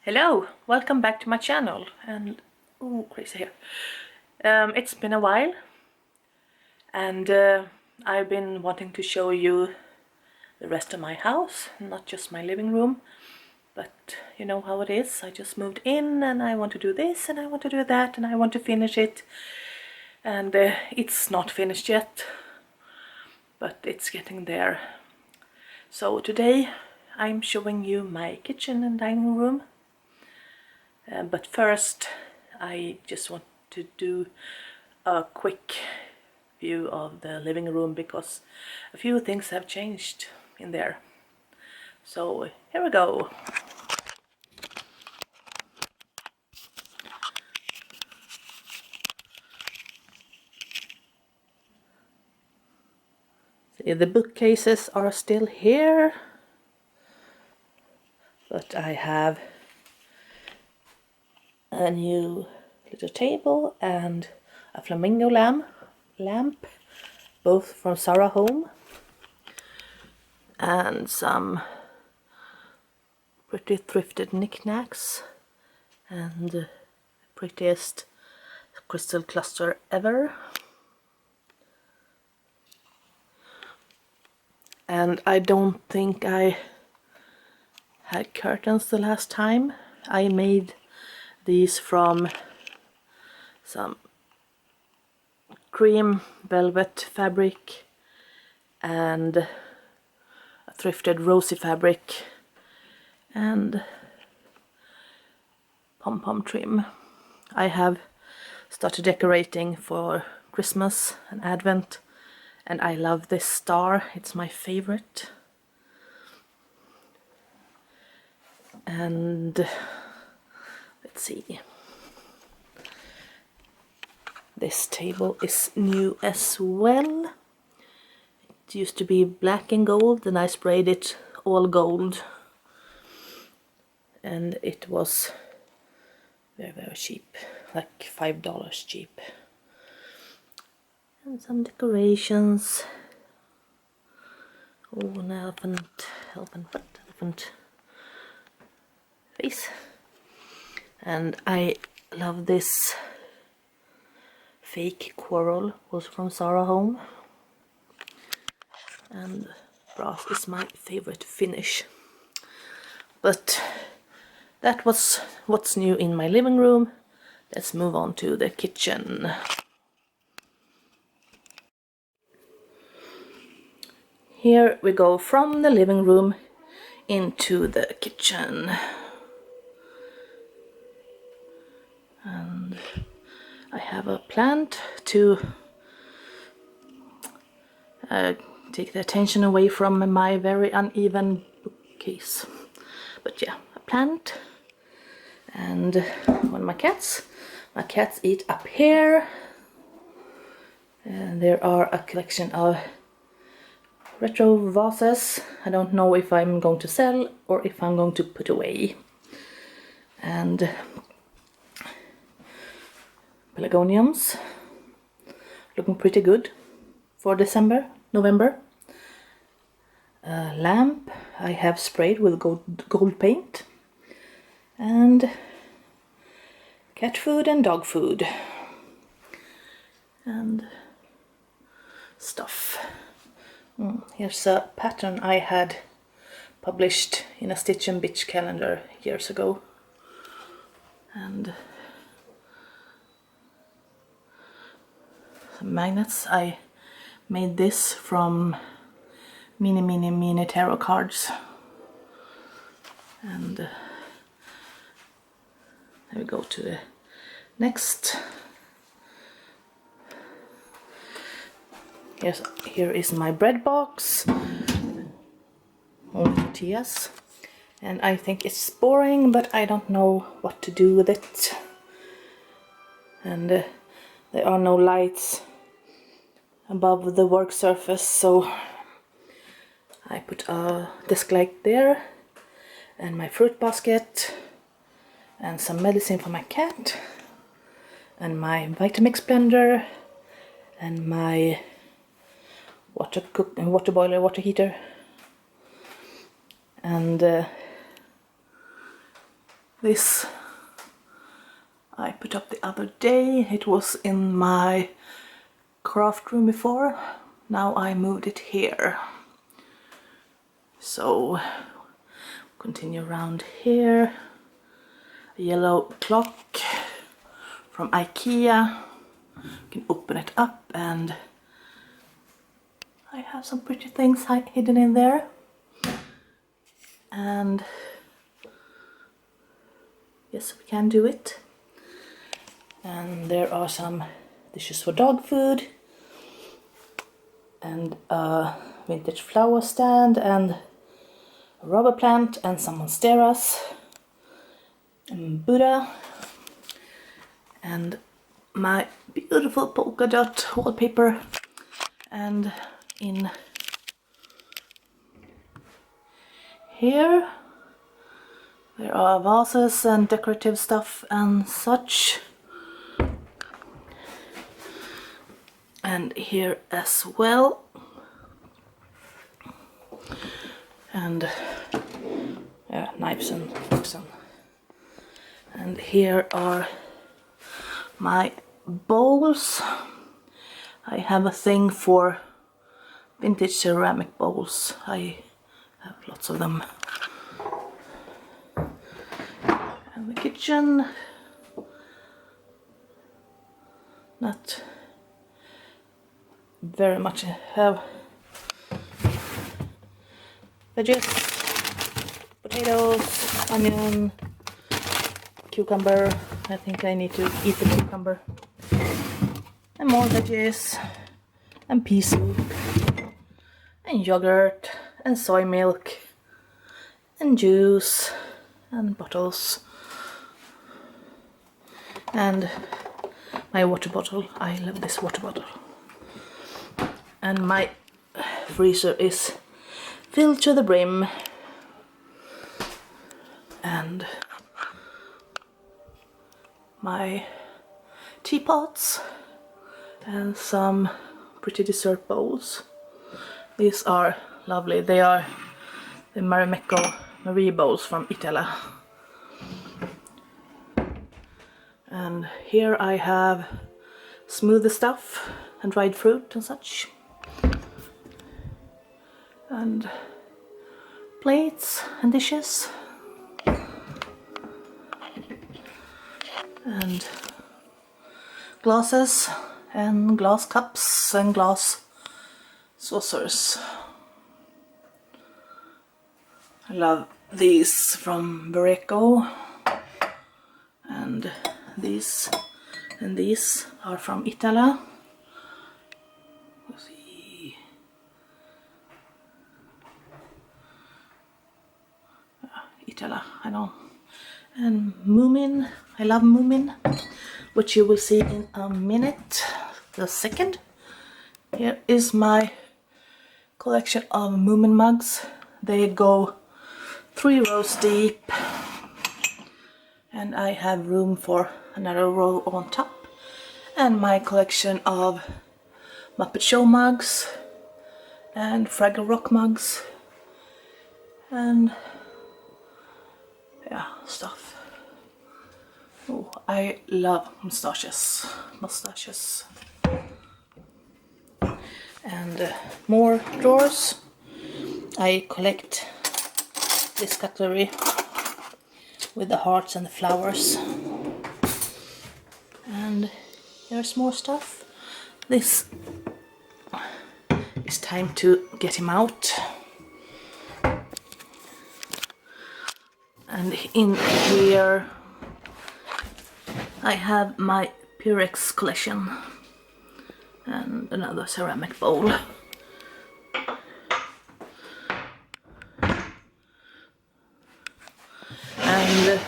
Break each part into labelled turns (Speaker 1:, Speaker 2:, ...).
Speaker 1: Hello, welcome back to my channel. And ooh, crazy here. It's been a while, and I've been wanting to show you the rest of my house, not just my living room, but you know how it is. I just moved in and I want to do this and I want to do that and I want to finish it, and it's not finished yet, but it's getting there. So today I'm showing you my kitchen and dining room. But first, I just want to do a quick view of the living room because a few things have changed in there. So here we go. See, the bookcases are still here, but I have a new little table and a flamingo lamp, both from Sarah Home, and some pretty thrifted knickknacks and the prettiest crystal cluster ever. And I don't think I had curtains the last time. I made these from some cream velvet fabric and a thrifted rosy fabric and pom-pom trim. I have started decorating for Christmas and Advent, and I love this star. It's my favorite. And let's see. This table is new as well. It used to be black and gold, and I sprayed it all gold. And it was very cheap, like $5 cheap. And some decorations. Oh, an elephant face. And I love this fake coral, was from Sarah Home. And brass is my favorite finish. But that was what's new in my living room. Let's move on to the kitchen. Here we go from the living room into the kitchen. And I have a plant to take the attention away from my very uneven bookcase. But yeah, a plant. And one of my cats eat up here. And there are a collection of retro vases. I don't know if I'm going to sell or if I'm going to put away. And pelargoniums, looking pretty good for November. A lamp I have sprayed with gold paint. And cat food and dog food. And stuff. Here's a pattern I had published in a Stitch and Bitch calendar years ago. And some magnets. I made this from mini tarot cards. And there we go to the next. Here is my bread box, only tortillas, and I think it's boring, but I don't know what to do with it. And there are no lights above the work surface, so I put a desk light there, and my fruit basket, and some medicine for my cat, and my Vitamix blender, and my water boiler, water heater, and This I put up the other day. It was in my craft room before. Now I moved it here. So continue around here. A yellow clock from IKEA. You can open it up and I have some pretty things hidden in there. And yes, we can do it. And there are some dishes for dog food and a vintage flower stand and a rubber plant and some monsteras and Buddha and my beautiful polka dot wallpaper. And in here there are vases and decorative stuff and such. And here as well. And knives and forks. And here are my bowls. I have a thing for vintage ceramic bowls. I have lots of them. And the kitchen. Not very much. I have veggies, potatoes, onion, cucumber. I think I need to eat the cucumber. And more veggies, and pea soup, and yogurt, and soy milk, and juice, and bottles. And my water bottle. I love this water bottle. And my freezer is filled to the brim. And my teapots and some pretty dessert bowls. These are lovely. They are the Marimekko Marie bowls from Italy. And here I have smoothie stuff and dried fruit and such. And plates and dishes. And glasses and glass cups and glass saucers. I love these from Barreco. And these and these are from Italy. Let's see. Italy, I know. And Moomin, I love Moomin, which you will see in a minute. The second. Here is my collection of Moomin mugs. They go 3 rows deep. And I have room for another row on top. And my collection of Muppet Show mugs and Fraggle Rock mugs and yeah, stuff. Oh, I love mustaches. And more drawers. I collect this cutlery with the hearts and the flowers. And here's more stuff. This is time to get him out. And in here I have my Pyrex collection and another ceramic bowl. And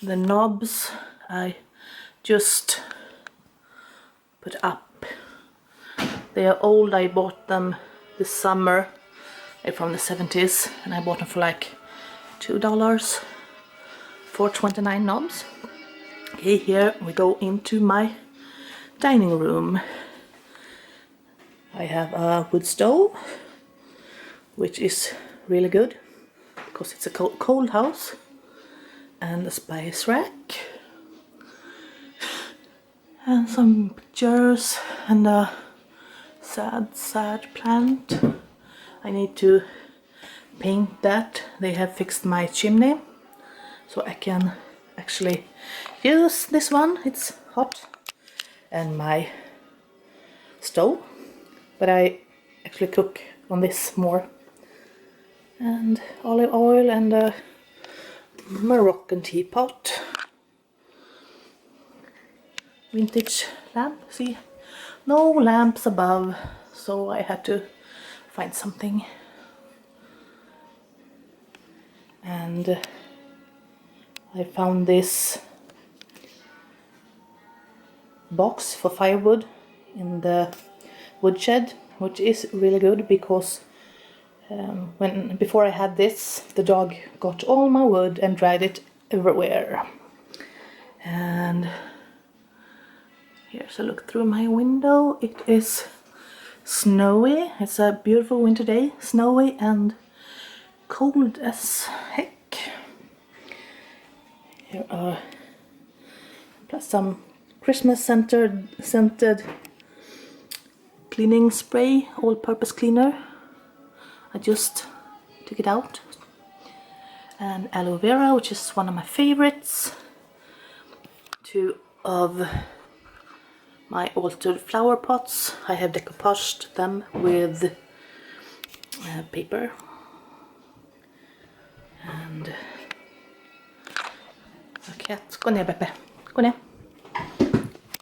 Speaker 1: the knobs I just put up. They are old. I bought them this summer. They're from the 70s and I bought them for like $2 for 29 knobs. Okay, here we go into my dining room. I have a wood stove, which is really good because it's a cold house. and a spice rack, and some pictures, and a sad plant. I need to paint that. They have fixed my chimney, so I can actually use this one. It's hot, and my stove, but I actually cook on this more. And olive oil and a Moroccan teapot. Vintage lamp. See, no lamps above, so I had to find something. And I found this box for firewood in the woodshed, which is really good because before I had this, the dog got all my wood and dried it everywhere. And here's a look through my window. It is snowy. It's a beautiful winter day, snowy and cold as heck. Here are plus some Christmas scented cleaning spray, all-purpose cleaner. I just took it out. And aloe vera, which is one of my favorites. 2 of my altered flower pots. I have decoupaged them with paper. And a cat. Gå ner, Beppe. Gå ner.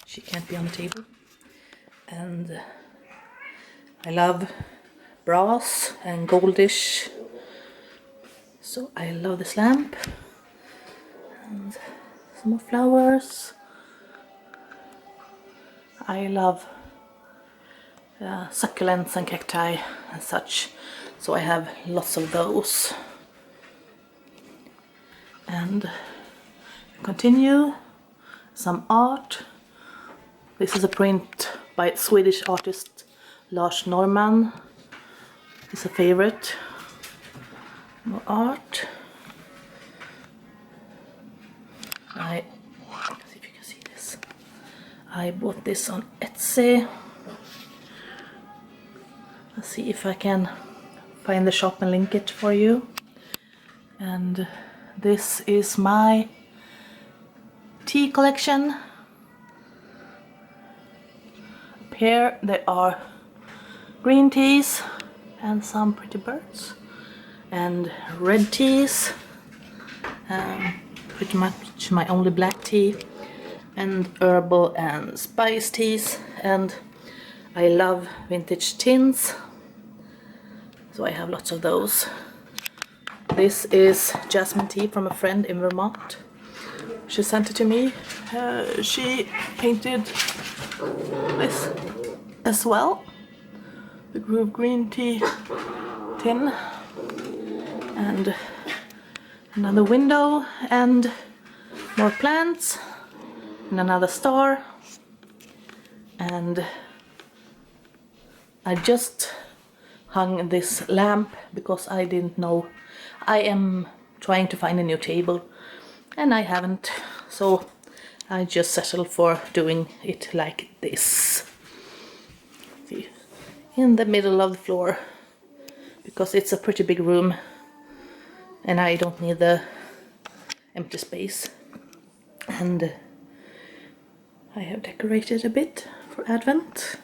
Speaker 1: She can't be on the table. And I love brass and goldish, so I love this lamp. And some more flowers. I love succulents and cacti and such, so I have lots of those. And continue, some art. This is a print by Swedish artist Lars Norman. It's a favorite. More art. Let's see if you can see this. I bought this on Etsy. Let's see if I can find the shop and link it for you. And this is my tea collection. Up here there are green teas and some pretty birds, and red teas, pretty much my only black tea, and herbal and spice teas. And I love vintage tins, so I have lots of those. This is jasmine tea from a friend in Vermont. She sent it to me. She painted this as well, the Groove green tea tin, and another window, and more plants, and another star. And I just hung this lamp because I didn't know. I am trying to find a new table and I haven't, so I just settled for doing it like this. See, in the middle of the floor, because it's a pretty big room and I don't need the empty space. And I have decorated a bit for Advent.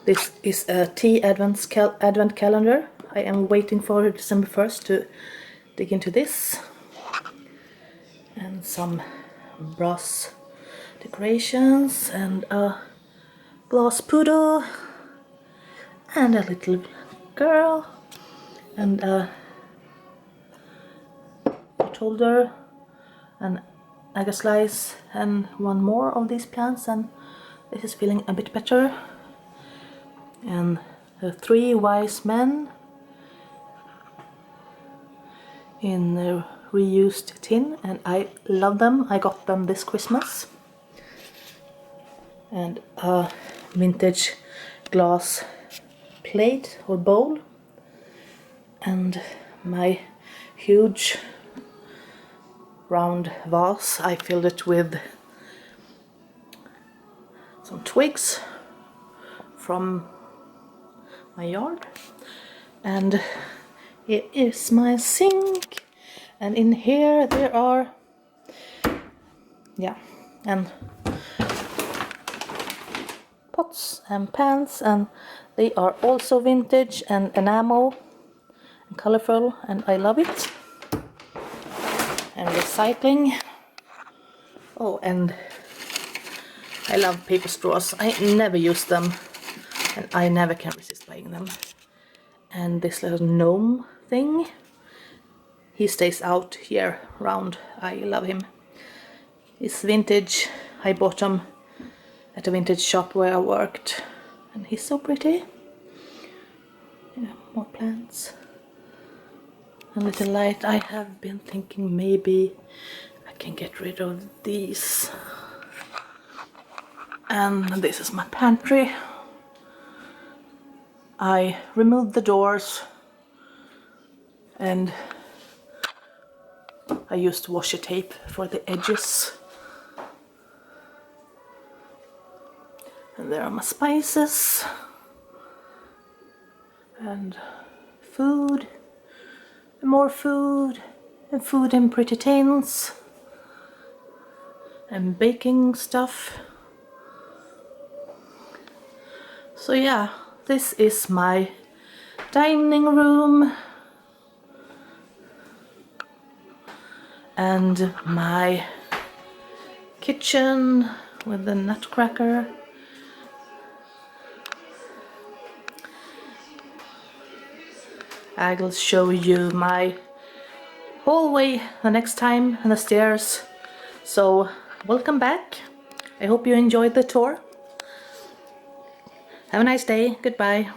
Speaker 1: This is a tea advent calendar. I am waiting for December 1st to dig into this. And some brass decorations, and a glass poodle, and a little girl, and a pot holder, and egg slice, and one more of these plants, and this is feeling a bit better. And the 3 wise men in the reused tin, and I love them. I got them this Christmas. And a vintage glass plate or bowl, and my huge round vase. I filled it with some twigs from my yard, and here is my sink, and in here there are and pots and pans, and they are also vintage and enamel and colorful, and I love it. And recycling. Oh, and I love paper straws. I never use them, and I never can resist buying them. And this little gnome thing, he stays out here round. I love him. He's vintage. I bought him at a vintage shop where I worked, and he's so pretty. Yeah, more plants. A little light. I have been thinking maybe I can get rid of these. And this is my pantry. I removed the doors, and I used washi tape for the edges. And there are my spices and food, and more food, and food in pretty tins, and baking stuff. So yeah, this is my dining room and my kitchen with the nutcracker. I will show you my hallway the next time and the stairs. So welcome back. I hope you enjoyed the tour. Have a nice day. Goodbye.